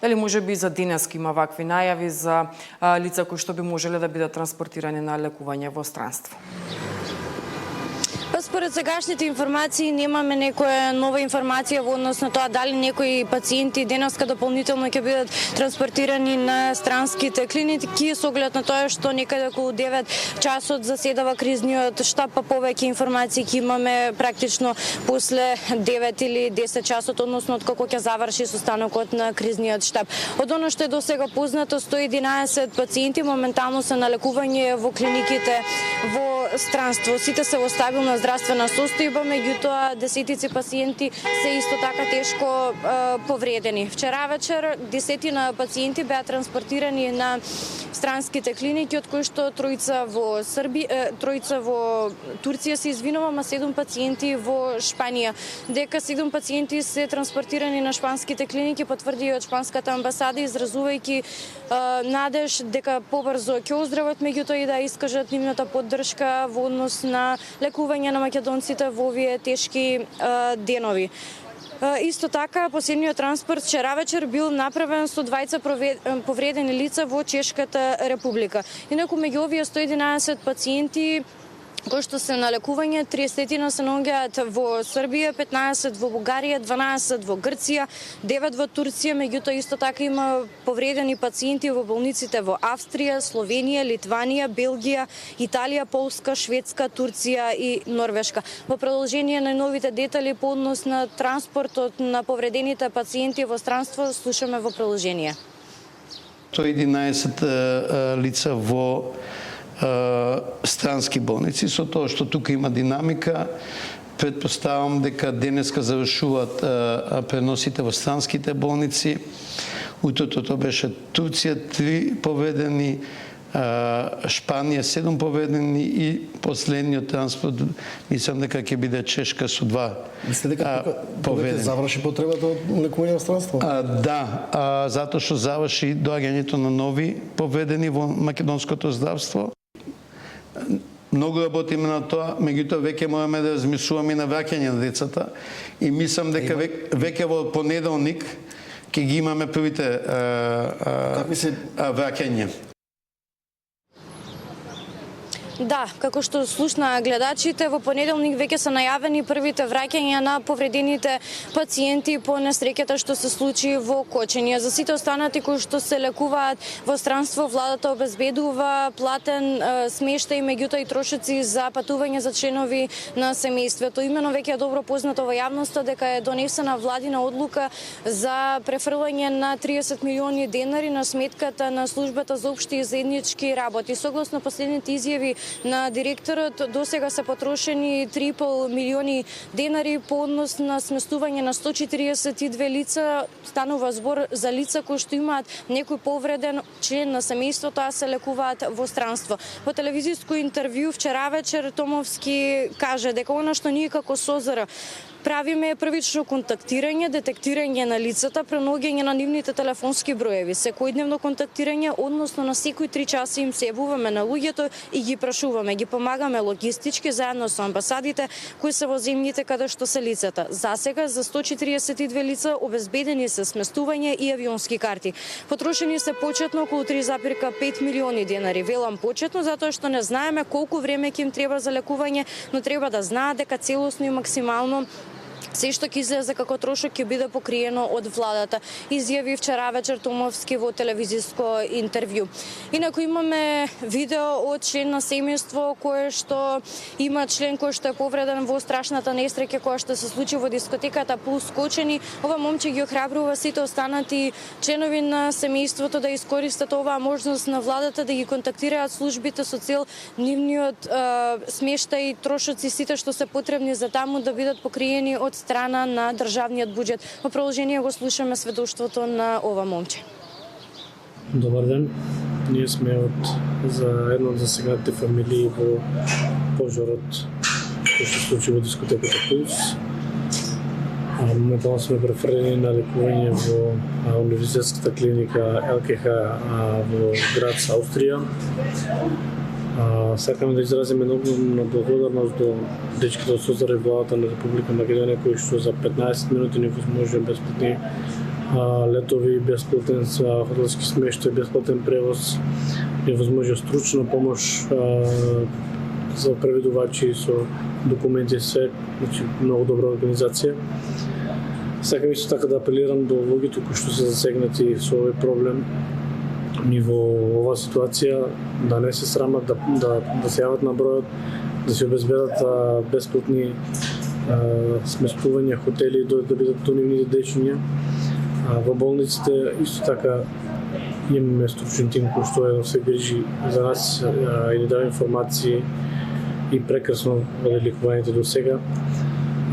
Дали можеби за денеска има вакви најави за лица кои што би можеле да бидат транспортирани на лекување во странство? Според сегашните информации немаме некоја нова информација во однос на тоа дали некои пациенти денеска дополнително ќе бидат транспортирани на странските клиники со оглед на тоа што некаде околу 9 часот заседава кризниот штаб, па повеќе информации ќе имаме практично после 9 или 10 часот, односно откако ќе заврши состанокот на кризниот штаб. Од оно што е досега познато, 111 пациенти моментално се на лекување во клиниките во странство. Сите се во стабилна здравствена состојба, меѓутоа десетици пациенти се исто така тешко повредени. Вчера вечер десетина пациенти беа транспортирани на странските клиники, од кои што тројца во тројца во Турција се извинувам, а 7 пациенти во Шпанија. Дека 7 пациенти се транспортирани на шпанските клиники, потврди од шпанската амбасада, изразувајќи надеж дека побрзо ќе оздрават, меѓутоа и да искажат нивната поддршка во однос на лекување на македонците во овие тешки денови. Исто така, последниот транспорт вчера вечер бил направен со 20 повредени лица во Чешката република. Инаку меѓу овие 111 пациенти кои што се на лекување, 30 се наоѓаат во Србија, 15 во Бугарија, 12 во Грција, 9 во Турција, меѓутоа исто така има повредени пациенти во болниците во Австрија, Словенија, Литванија, Белгија, Италија, Полска, Шведска, Турција и Норвешка. Во продолжение на новите детали по однос на транспортот на повредените пациенти во странство слушаме во продолжение. 111 лица во странски болници, со тоа што тука има динамика, предпоставам дека денеска завршуваат преносите во странските болници. Утрото тоа беше Турција 3 повредени, Шпанија 7 повредени и последниот транспорт мислам дека ќе биде Чешка со 2 повредени. Заврши потребата од лекување во странство? Да, затоа што заврши доаѓањето на нови повредени во македонското здравство. Многу работиме на тоа, меѓутоа веќе мораме да размислуваме на враќање на децата и мислам дека веќе во понеделник ќе ги имаме првите враќања. Да, како што слушна гледачите, во понеделник веќе се најавени првите враќања на повредените пациенти по несреќата што се случи во Кочење. За сите останати кои што се лекуваат во странство, владата обезбедува платен смештај, меѓутоа и трошоци за патување за членови на семејството. Имено веќе е добро познато во јавноста дека е донесена владина одлука за префрлање на 30 милиони денари на сметката на службата за општи и заеднички работи. Согласно последните изјави на директорот, досега се потрошени 3,5 милиони денари по однос на сместување на 142 лица. Станува збор за лица кои што имаат некој повреден член на семејството, а се лекуваат во странство. Во телевизиско интервју вчера вечер Томовски каже дека она што ние како СОЗР правиме првично контактирање, детектирање на лицата, пренаоѓање на нивните телефонски броеви, секојдневно контактирање, односно на секои 3 часа им се јавуваме на луѓето и ги прашуваме, ги помагаме логистички заедно со амбасадите кои се во земјите каде што се лицата. Засега за 142 лица обезбедени се сместување и авионски карти. Потрошени се почетно околу 3,5 милиони денари. Велам почетно затоа што не знаеме колку време ќе им треба за лекување, но треба да знаат дека целосно и максимално се што ќе излезе како трошок ќе биде покриено од владата, изјави вчера вечер Томовски во телевизиско интервју. Инаку имаме видео од член на семејство кое што има член кој што е повреден во страшната несреќа која што се случи во дискотеката Пулс Кочени. Ова момче ги охрабрува сите останати членови на семејството да искористат оваа можност на владата да ги контактираат службите со цел нивниот смештај, трошоци, сите што се потребни за таму да бидат покриени од страна на државниот буџет. Во продолжение го слушаме сведоштвото на ова момче. Добар ден. Ние сме за една од засегнатите фамилии во пожарот кој се случи во дискотеката Пулс. Моментално сме префрлени на лекување во универзитетската клиника ЛКХ во град Австрија. Сакаме да изразиме огромна благодарност до дечките од СОЗР и владата на Република Македонија кои што за 15 минути ни возможија бесплатни летови, бесплатен хотелски смештај, бесплатен превоз, невозможна стручна помош за преведувачи со документи, се, значи многу добра организација. Сакам исто така да апелирам до луѓето кои што се засегнати со овој проблем ни во оваа ситуација да не се срамат, да се јават на бројот, да се обезбедат бесплатни сместувања, хотели, да бидат до нивните дечиња. Во болниците исто така имаме стручен тим кој што се грижи за нас и да дава информации и прекрасно води лекувањето до сега.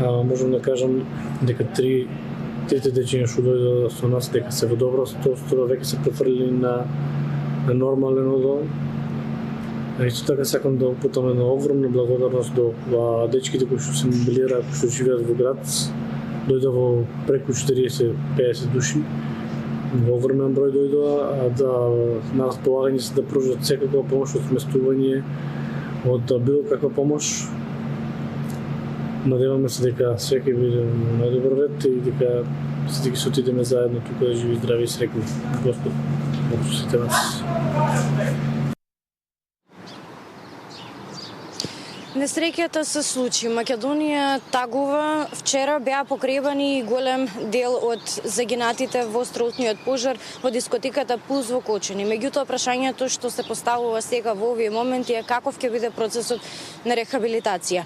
Можам да кажам дека трите дечиња што дојдоа со нас дека се во добро состојба, веќе се префрлили на нормален одол. Исто така сакам да упутам една огромна благодарност до дечките кои што се мобилираа, кои што живеат во град. Дојдоа во преку 40-50 души. Во огромен број дојдоа да на располагање се да пружат секаква помош од сместување, од било каква помош. Надеваме се дека све ќе биде на добар ред и дека сите ќе се отидеме заедно тука да живи, здрави и среќни. Господ, Бог сите нас. Несреќата се случи. Македонија тагува. Вчера беа покребани голем дел од загинатите во островниот пожар во дискотеката Пулс во Кочани. Меѓутоа, прашањето што се поставува сега во овие моменти е каков ќе биде процесот на рехабилитација.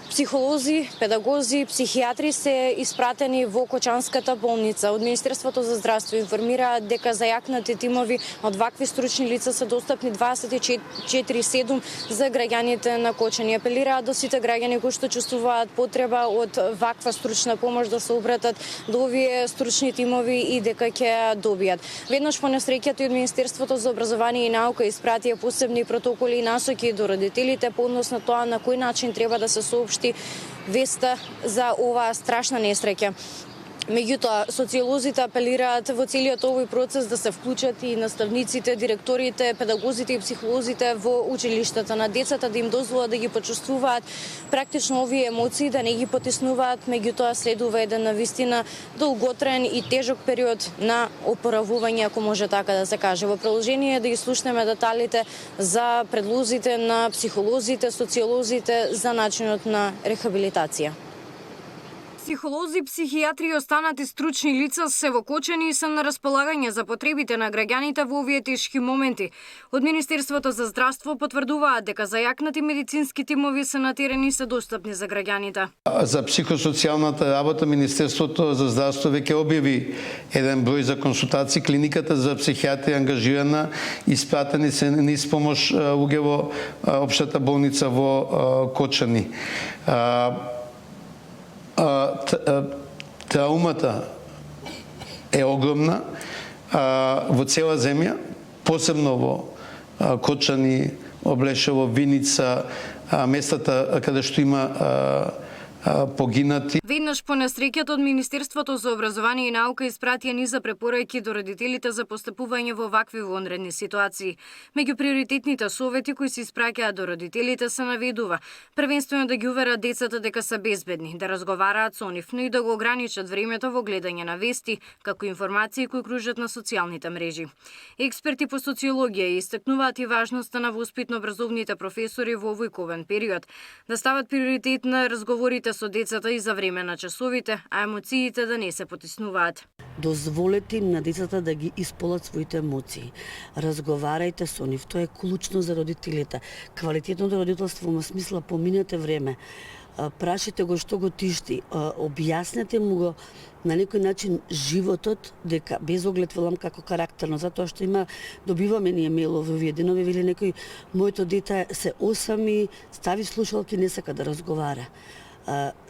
Психолози, педагози, психијатри се испратени во Кочанската болница. Од Министерството за здравство информираат дека зајакнати тимови од вакви стручни лица се достапни 24/7 за граѓаните на Кочани. Апелираат до сите граѓани кои што чувствуваат потреба од ваква стручна помош да се обратат до овие стручни тимови и дека ќе добијат. Веднаш по несреќата од Министерството за образование и наука испратија посебни протоколи и насоки до родителите по однос на тоа на кој начин треба да се соопшти веста за оваа страшна несреќа. Меѓутоа, социолозите апелираат во целиот овој процес да се вклучат и наставниците, директорите, педагозите и психолозите во училиштата на децата, да им дозволат да ги почувствуваат практично овие емоции, да не ги потиснуваат, меѓутоа следува еден навистина долготраен и тежок период на опоравување, ако може така да се каже. Во продолжение да ги слушнеме деталите за предлозите на психолозите, социолозите за начинот на рехабилитација. Психолози, психијатри и останати стручни лица се во Кочани и се на располагање за потребите на граѓаните во овие тешки моменти. Од Министерството за здравство потврдуваат дека зајакнати медицински тимови се натерени и се достапни за граѓаните. За психосоцијалната работа Министерството за здравство веќе објави еден број за консултации. Клиниката за психијатрија ангажирана, испратени се низ помош луѓе во општата болница во Кочани. Траумата е огромна во цела земја, посебно во Кочани, Облешево, Виница, местата каде што има погинати. Веднаш по несреќата од Министерството за образование и наука испратија низа препораки до родителите за постапување во вакви вонредни ситуации. Меѓу приоритетните совети кои се испраќаат до родителите се наведува првенствено да ги уверат децата дека се безбедни, да разговараат со нив, но и да го ограничат времето во гледање на вести, како информации кои кружат на социјалните мрежи. Експерти по социологија истакнуваат и важноста на воспитно-образовните професори во овој ковен период, да стават приоритет на разговорите со децата и за време на часовите, а емоциите да не се потиснуваат. Дозволете им на децата да ги исполат своите емоции. Разговарајте со нив, тоа е клучно за родителите. Квалитетното родителство во смисла поминете време. Прашите го што го тишти, објаснете му го на некој начин животот, дека без оглед велам како карактерно, затоа што добиваме ние мейлови овие денови, вели некој моето дете се осами, стави слушалки, не сака да разговара.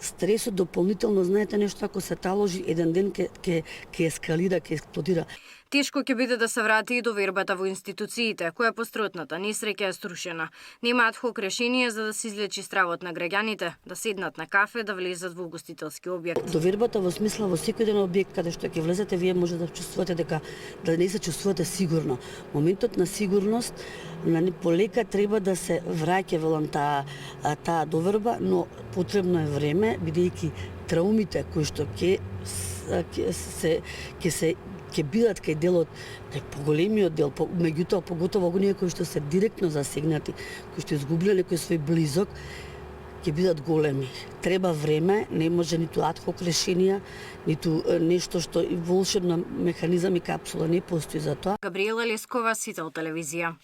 Стресот дополнително, знаете нешто, ако се таложи еден ден ќе ескалира, ќе експлодира. Тешко ќе биде да се врати и довербата во институциите, која постротната несреќа е струшена. Нема адхок решение за да се излечи стравот на граѓаните, да седнат на кафе, да влезат во угостителски објект. Довербата во смисла во секој ден објект каде што ќе влезете, вие може да чувствувате дека да не се чувствувате сигурно. Моментот на сигурност полека треба да се враќа велам таа доверба, но потребно е време, бидејќи траумите кои што ќе се ќе бидат кај делот, кај поголемиот дел, меѓутоа поготово оние кои што се директно засегнати, кои што изгубиле некој свој близок, ќе бидат големи. Треба време, не може ниту адхок решенија, ниту нешто што и волшебна механизам и капсула не постои за тоа. Габриела Лескова, Сител телевизија.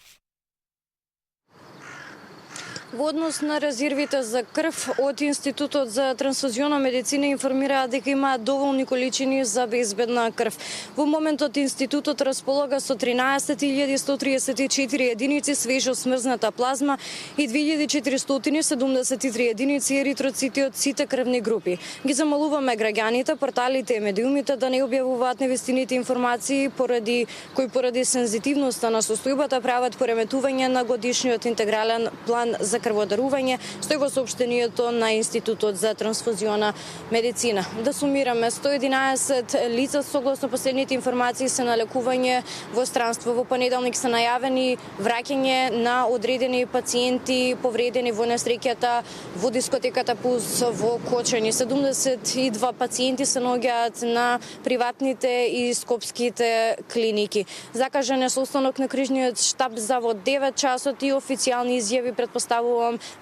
Во однос на резервите за крв, од Институтот за трансфузионна медицина информираат дека имаат доволни количини за безбедна крв. Во моментот Институтот располага со 13.134 единици свежо смрзната плазма и 2.473 единици еритроцити од сите крвни групи. Ги замалуваме граѓаните, порталите и медиумите да не објавуваат невистините информации поради сензитивноста на состојбата прават пореметување на годишниот интегрален план за крводарување, стои во соопштението на Институтот за трансфузионна медицина. Да сумираме, 111 лица согласно последните информации се на лекување во странство. Во понеделник се најавени враќање на одредени пациенти повредени во несреќата во дискотеката Пулс во Кочани. 72 пациенти се наоѓаат на приватните и скопските клиники. Закажан е состанок на крижниот штаб за во 9 часот и официјални изјави предпоставувам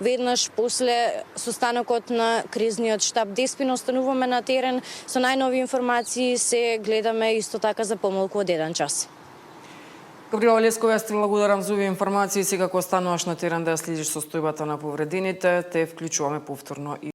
веднаш после состанокот на кризниот штаб. Деспино остануваме на терен со најнови информации, се гледаме исто така за помалку од 1 час. Габриела Лескова, јас ти благодарам за овие информации. Сега кога стануваш на терен да ја следиш состојбата на повредените, те вклучуваме повторно и